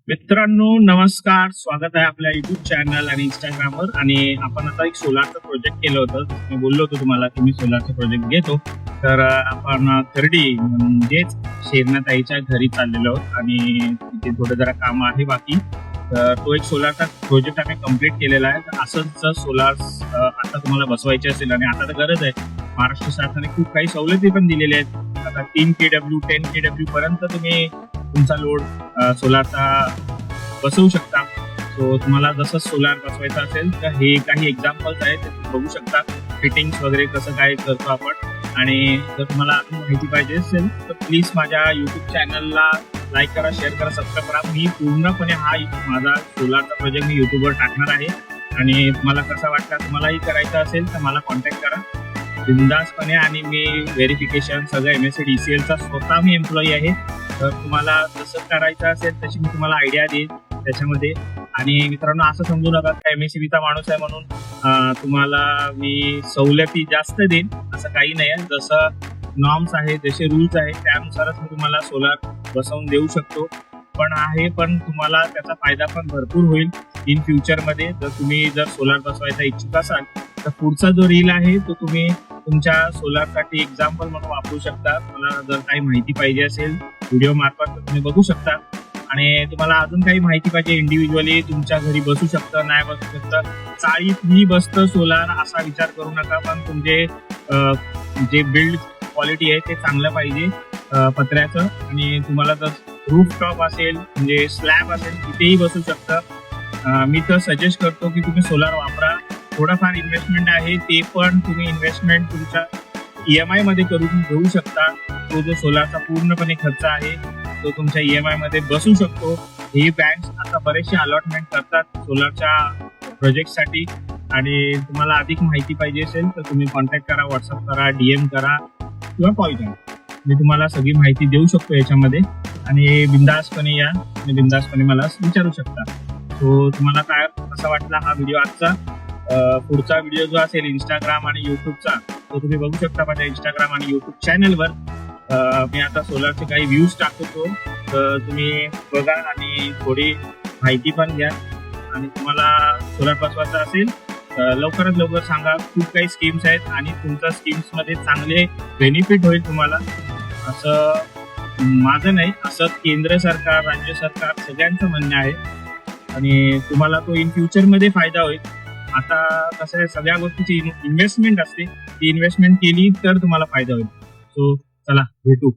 मित्रांनो नमस्कार, स्वागत आहे आपल्या युट्यूब चॅनल आणि इंस्टाग्रामवर. आणि आपण आता एक सोलारचं प्रोजेक्ट केलं होतं. मी बोललो होतो तुम्हाला की मी सोलारचं प्रोजेक्ट घेतो. तर आपण खर्डी म्हणजेच शेरणाताईच्या घरी चाललेलो आहोत आणि तिथे थोडं जरा काम आहे बाकी. तर तो एक सोलारचा प्रोजेक्ट आम्ही कम्प्लीट केलेला आहे. तर असंच सोलार आता तुम्हाला बसवायचे असेल आणि आता तर गरज आहे, महाराष्ट्र शासनाने खूप काही सवलती पण दिलेल्या आहेत. आता 3 kW 10 kW पर्यंत तुम्ही तुमचा लोड सोलारचा बसवू शकता. सो तुम्हाला जसं सोलार बसवायचं असेल तर हे काही एक्झाम्पल्स आहेत, ते बघू शकता. फिटिंग्स वगैरे कसं काय करतो आपण. आणि जर तुम्हाला अजून माहिती पाहिजे असेल तर प्लीज माझ्या युट्यूब चॅनलला लाईक करा, शेअर करा, सबस्क्राईब करा. मी पूर्णपणे माझा सोलारचा प्रोजेक्ट मी युट्यूबवर टाकणार आहे. आणि तुम्हाला कसा वाटला, तुम्हालाही करायचं असेल तर मला कॉन्टॅक्ट करा बिंदासपणे. आणि मी व्हेरिफिकेशन सगळं MSc चा स्वतः मी एम्प्लॉई आहे. तर तुम्हाला जसं करायचं असेल तशी मी तुम्हाला आयडिया देईन त्याच्यामध्ये. आणि मित्रांनो असं समजू नका का MSc चा माणूस आहे म्हणून तुम्हाला मी सवलती जास्त देईन, असं काही नाही आहे. जसं नॉर्म्स आहे, जसे रूल्स आहेत त्यानुसारच मी तुम्हाला सोलार बसवून देऊ शकतो. पण तुम्हाला त्याचा फायदा पण भरपूर होईल इन फ्युचरमध्ये. जर सोलार बसवायचा इच्छुक असाल तर पुढचा जो रील आहे तो तुम्ही तुमच्या सोलारसाठी एक्झाम्पल म्हणून वापरू शकता. तुम्हाला जर काही माहिती पाहिजे असेल व्हिडिओ मार्फत तर तुम्ही बघू शकता. आणि तुम्हाला अजून काही माहिती पाहिजे इंडिव्हिज्युअली तुमच्या घरी बसू शकतं, नाही बसू शकतं, चाळीतही बसतं सोलार असा विचार करू नका. पण तुमचे जे बिल्ड क्वालिटी आहे ते चांगलं पाहिजे पत्र्याचं. आणि तुम्हाला जर रूफ टॉप असेल म्हणजे स्लॅब असेल तिथेही बसू शकतं. मी तर सजेस्ट करतो की तुम्ही सोलार वापरा. थोडाफार इन्व्हेस्टमेंट आहे, ते पण तुम्ही इन्व्हेस्टमेंट तुमच्या EMI मध्ये करून घेऊ शकता. तो जो सोलारचा पूर्णपणे खर्च आहे तो तुमच्या EMI मध्ये बसू शकतो. हे बँक्स आता बरेचसे अलॉटमेंट करतात सोलारच्या प्रोजेक्टसाठी. आणि तुम्हाला अधिक माहिती पाहिजे असेल तर तुम्ही कॉन्टॅक्ट करा, व्हॉट्सअप करा, DM करा किंवा कॉल करा. मी तुम्हाला सगळी माहिती देऊ शकतो याच्यामध्ये. आणि बिंदासपणे या आणि बिंदासपणे मला विचारू शकता. सो तुम्हाला काय कसा वाटला हा व्हिडिओ आजचा. पुढचा व्हिडिओ जो असेल इंस्टाग्राम आणि युट्यूबचा तो तुम्ही बघू शकता माझ्या इंस्टाग्राम आणि युट्यूब चॅनलवर. मी आता सोलारचे काही व्ह्यूज टाकतो, तर तुम्ही बघा आणि थोडी माहिती पण घ्या. आणि तुम्हाला सोलार बसवायचं असेल लवकरात लवकर सांगा. खूप काही स्कीम्स आहेत आणि तुमच्या स्कीम्समध्ये चांगले बेनिफिट होईल तुम्हाला. असं माझं नाही, असं केंद्र सरकार, राज्य सरकार सगळ्यांचं म्हणणं आहे. आणि तुम्हाला तो इन फ्युचरमध्ये फायदा होईल. आता कसं आहे, सगळ्या गोष्टीची इन्व्हेस्टमेंट असते, ती इन्व्हेस्टमेंट केली तर तुम्हाला फायदा होईल. सो चला भेटू.